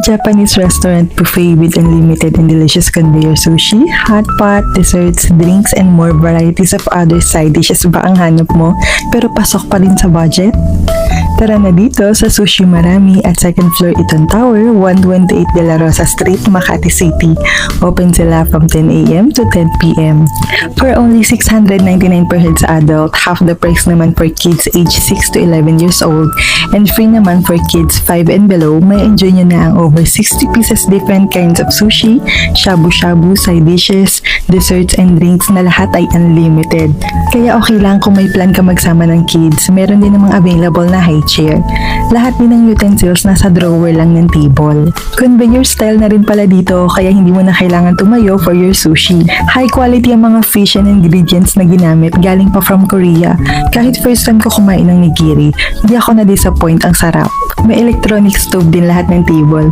Japanese restaurant buffet with unlimited and delicious conveyor sushi, hot pot, desserts, drinks, and more varieties of other side dishes ba ang hanap mo pero pasok pa rin sa budget? Tara na dito sa Sushi Marami at 2nd floor Iton Tower, 128 De La Rosa Street, Makati City. Open sila from 10 a.m. to 10 p.m. For only 699 per head sa adult, half the price naman for kids age 6 to 11 years old, and free naman for kids 5 and below. May enjoy nyo na ang over 60 pieces different kinds of sushi, shabu-shabu, side dishes, desserts, and drinks na lahat ay unlimited. Kaya okay lang kung may plan ka magsama ng kids, meron din namang available na high chair. Lahat din ng utensils nasa drawer lang ng table. Conveyor style na rin pala dito, kaya hindi mo na kailangan tumayo for your sushi. High quality ang mga fish and ingredients na ginamit, galing pa from Korea. Kahit first time ko kumain ng nigiri, hindi ako na-disappoint, ang sarap. May electronic stove din lahat ng table.